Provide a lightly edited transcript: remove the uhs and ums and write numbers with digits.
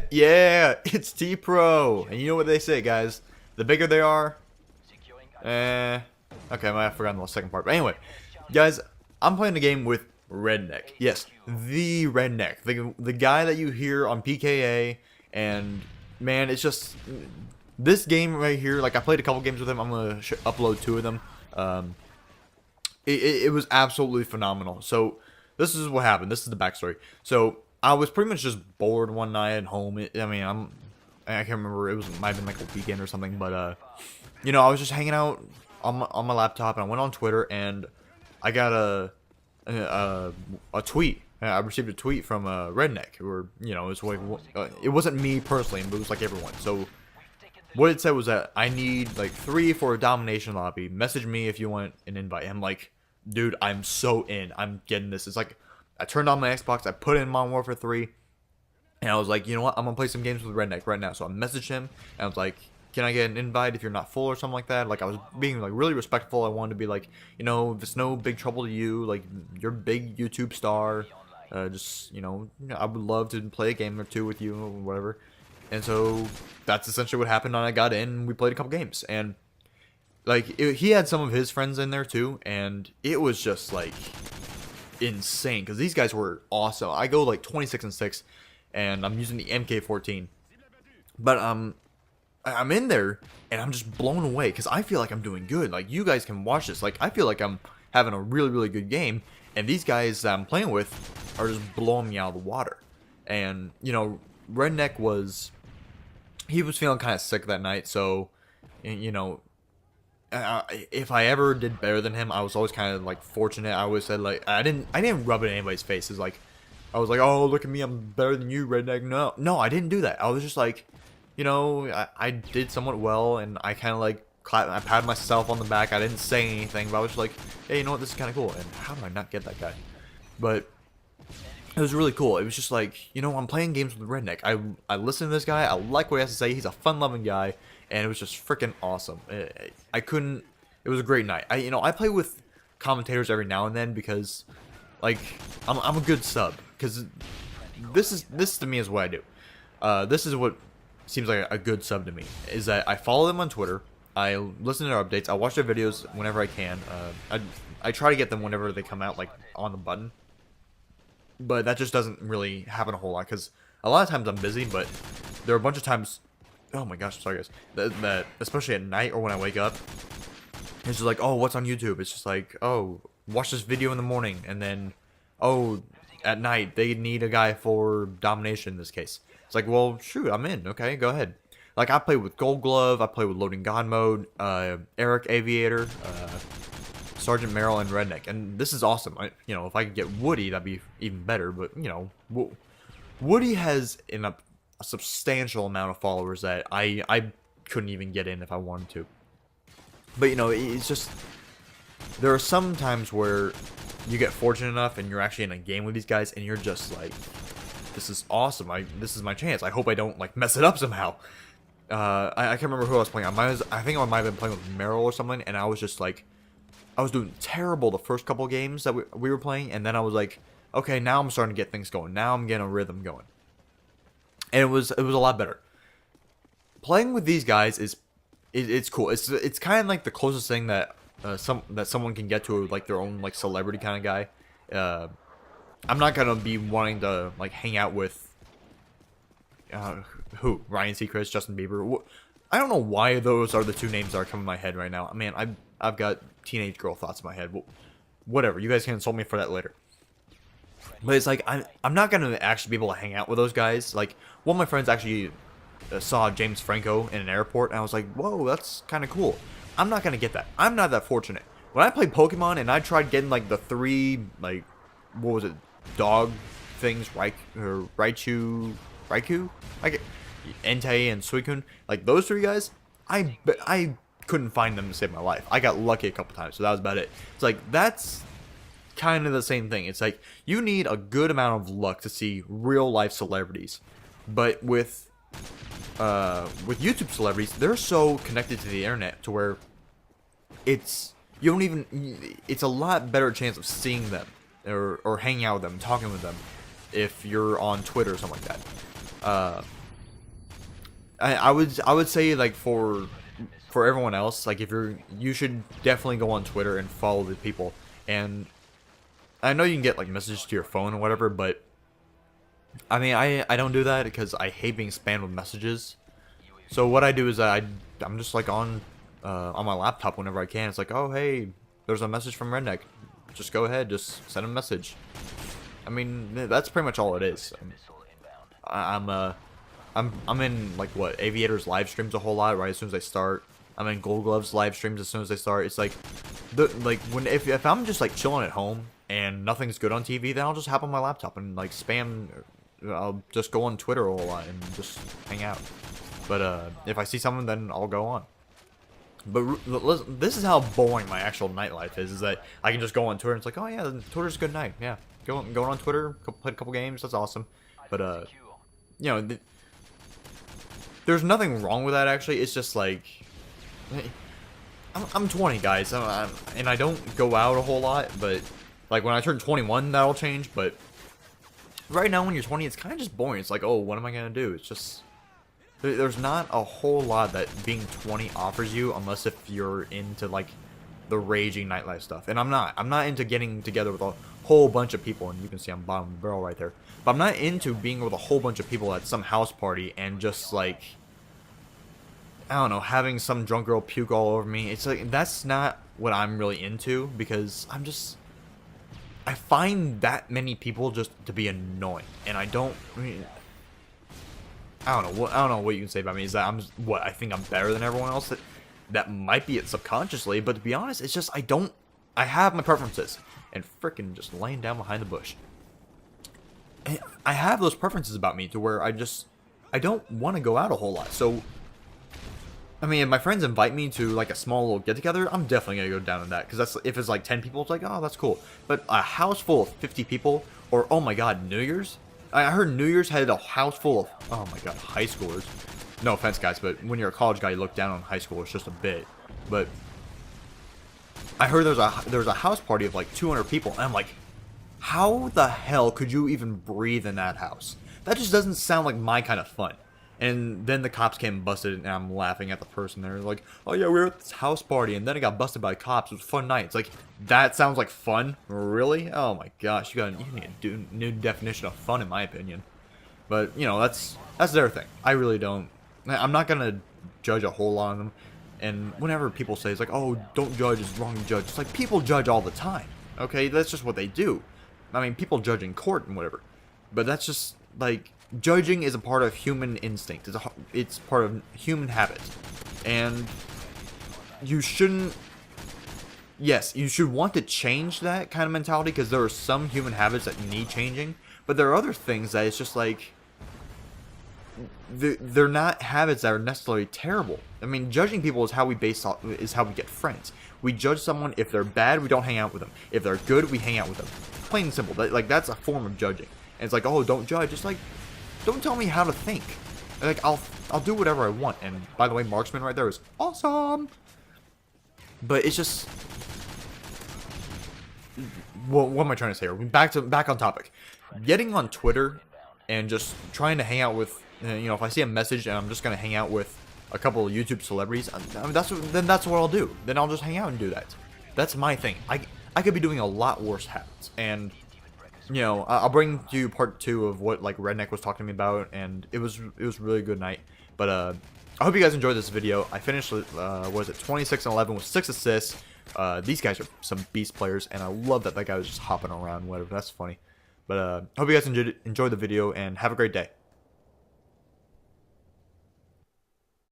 Yeah, it's T-Pro. And you know what they say, guys. The bigger they are, okay, I might have forgotten the second part. But anyway, guys, I'm playing a game with Redneck. Yes, the Redneck. The guy that you hear on PKA. And, man, it's just... This game right here, like, I played a couple games with him. I'm going to upload 2 of them. It was absolutely phenomenal. So, this is what happened. This is the backstory. So, I was pretty much just bored one night at home. I can't remember. It might have been like a weekend or something. But, you know, I was just hanging out on my laptop. And I went on Twitter. And I got a tweet. I received a tweet from Redneck. Or, you know, it wasn't me personally. But it was like everyone. So, what it said was that I need like 3 for a domination lobby. Message me if you want an invite. I'm like, dude, I'm so in. I'm getting this. It's like, I turned on my Xbox. I put in Modern Warfare 3. And I was like, you know what? I'm going to play some games with Redneck right now. So I messaged him. And I was like, can I get an invite if you're not full or something like that? Like, I was being like really respectful. I wanted to be like, you know, if it's no big trouble to you. Like, you're a big YouTube star. Just, you know, I would love to play a game or 2 with you or whatever. And so that's essentially what happened. And I got in. We played a couple games. And like, he had some of his friends in there too. And it was just like insane because these guys were awesome. I go like 26-6, and I'm using the MK14. But I'm in there and I'm just blown away because I feel like I'm doing good. Like, you guys can watch this. Like, I feel like I'm having a really, really good game. And these guys that I'm playing with are just blowing me out of the water. And, you know, Redneck was... He was feeling kind of sick that night. So, you know... if I ever did better than him, I was always kind of like fortunate. I always said like I didn't rub it in anybody's faces. Like, I was like, oh, look at me, I'm better than you, Redneck. No, I didn't do that. I was just like, you know, I did somewhat well, and I kind of like I patted myself on the back. I didn't say anything, but I was just like, hey, you know what, this is kind of cool. And how did I not get that guy? But it was really cool. It was just like, you know, I'm playing games with Redneck. I listen to this guy. I like what he has to say. He's a fun-loving guy, and it was just freaking awesome. I couldn't. It was a great night. I play with commentators every now and then because, like, I'm a good sub. Because this to me is what I do. This is what seems like a good sub to me. Is that I follow them on Twitter. I listen to their updates. I watch their videos whenever I can. I try to get them whenever they come out, like on the button. But that just doesn't really happen a whole lot because a lot of times I'm busy, but there are a bunch of times, oh my gosh, sorry guys, that especially at night or when I wake up, it's just like, oh, what's on YouTube? It's just like, oh, watch this video in the morning, and then, oh, at night, they need a guy for domination in this case. It's like, well, shoot, I'm in, okay, go ahead. Like, I play with Gold Glove, I play with Loading God Mode, Eric Aviator, Sergeant Merrill, and Redneck, and this is awesome. You know, if I could get Woody, that'd be even better. But you know, Woody has a substantial amount of followers that I couldn't even get in if I wanted to. But you know, it's just there are some times where you get fortunate enough and you're actually in a game with these guys, and you're just like, this is awesome. This is my chance. I hope I don't like mess it up somehow. I can't remember who I was playing. I think I might have been playing with Merrill or something, and I was just like. I was doing terrible the first couple games that we were playing, and then I was like, okay, now I'm starting to get things going. Now I'm getting a rhythm going. And it was a lot better. Playing with these guys it's cool. It's kind of like the closest thing that someone can get to like their own like celebrity kind of guy. I'm not gonna be wanting to like hang out with Ryan Seacrest, Justin Bieber. I don't know why those are the 2 names that are coming to my head right now. Man, I've got teenage girl thoughts in my head. Whatever, you guys can insult me for that later. But it's like, I'm not going to actually be able to hang out with those guys. Like, one of my friends actually saw James Franco in an airport, and I was like, whoa, that's kind of cool. I'm not going to get that. I'm not that fortunate. When I played Pokemon and I tried getting, like, the 3, like, what was it, dog things, Raichu, Entei, and Suicune, like, those 3 guys, I couldn't find them to save my life. I got lucky a couple times, so that was about it. It's like, that's kind of the same thing. It's like, you need a good amount of luck to see real life celebrities. But with YouTube celebrities, they're so connected to the internet to where it's a lot better chance of seeing them or hanging out with them, talking with them if you're on Twitter or something like that. I would say, like, for everyone else, like, if you should definitely go on Twitter and follow the people. And I know you can get like messages to your phone or whatever, but I mean, I don't do that because I hate being spammed with messages. So what I do is I'm just like on my laptop whenever I can. It's like, oh hey, there's a message from Redneck. Just go ahead, just send a message. I mean, that's pretty much all it is. I'm in, like, what, Aviator's live streams a whole lot right as soon as they start. I'm in Gold Glove's live streams as soon as they start. It's like, if I'm just like chilling at home and nothing's good on TV, then I'll just hop on my laptop and like spam. I'll just go on Twitter a whole lot and just hang out. But if I see something, then I'll go on. But listen, this is how boring my actual nightlife is that I can just go on Twitter and it's like, oh yeah, Twitter's a good night. Yeah, going on Twitter, play a couple games, that's awesome. But you know, there's nothing wrong with that actually. It's just like, I'm 20, guys, and I don't go out a whole lot. But like when I turn 21, that'll change. But right now, when you're 20, it's kind of just boring. It's like, oh, what am I gonna do? It's just there's not a whole lot that being 20 offers you, unless if you're into like the raging nightlife stuff. And I'm not into getting together with a whole bunch of people. And you can see I'm bottom of the barrel right there. But I'm not into being with a whole bunch of people at some house party and just like, I don't know, having some drunk girl puke all over me. It's like, that's not what I'm really into, because I find that many people just to be annoying. And I don't know what you can say about me. Is that I think I'm better than everyone else? That might be it subconsciously, but to be honest, it's just I have my preferences. And frickin' just laying down behind the bush. I have those preferences about me to where I don't want to go out a whole lot. So, I mean, if my friends invite me to like a small little get together, I'm definitely gonna go down to that, because if it's like 10 people, it's like, oh, that's cool. But a house full of 50 people, or oh my god, New Year's? I heard New Year's had a house full of, oh my god, high schoolers. No offense, guys, but when you're a college guy, you look down on high schoolers just a bit. But I heard there's a house party of like 200 people, and I'm like, how the hell could you even breathe in that house? That just doesn't sound like my kind of fun. And then the cops came and busted it, and I'm laughing at the person there. Like, oh yeah, we were at this house party, and then it got busted by cops. It was a fun night. It's like, that sounds like fun? Really? Oh my gosh, you need to do a new definition of fun, in my opinion. But, you know, that's their thing. I really don't. I'm not gonna judge a whole lot on them. And whenever people say, it's like, oh, don't judge, it's wrong to judge. It's like, people judge all the time. Okay, that's just what they do. I mean, people judge in court and whatever. But that's just, like, judging is a part of human instinct. It's part of human habit. And you shouldn't... Yes, you should want to change that kind of mentality, because there are some human habits that need changing. But there are other things that it's just like... They're not habits that are necessarily terrible. I mean, judging people is how we get friends. We judge someone. If they're bad, we don't hang out with them. If they're good, we hang out with them. Plain and simple. That's a form of judging. And it's like, oh, don't judge. It's like, don't tell me how to think. Like, I'll do whatever I want. And by the way, Marksman right there is awesome. But it's just, what am I trying to say here? Back on topic. Getting on Twitter and just trying to hang out with, you know, if I see a message and I'm just gonna hang out with a couple of YouTube celebrities, I mean, that's what I'll do. Then I'll just hang out and do that. That's my thing. I could be doing a lot worse habits. And, you know, I'll bring to you part 2 of what, like, Redneck was talking to me about, and it was really a good night. But I hope you guys enjoyed this video. I finished, what is it, 26-11 with 6 assists. These guys are some beast players, and I love that guy was just hopping around, whatever. That's funny. But I hope you guys enjoyed the video, and have a great day.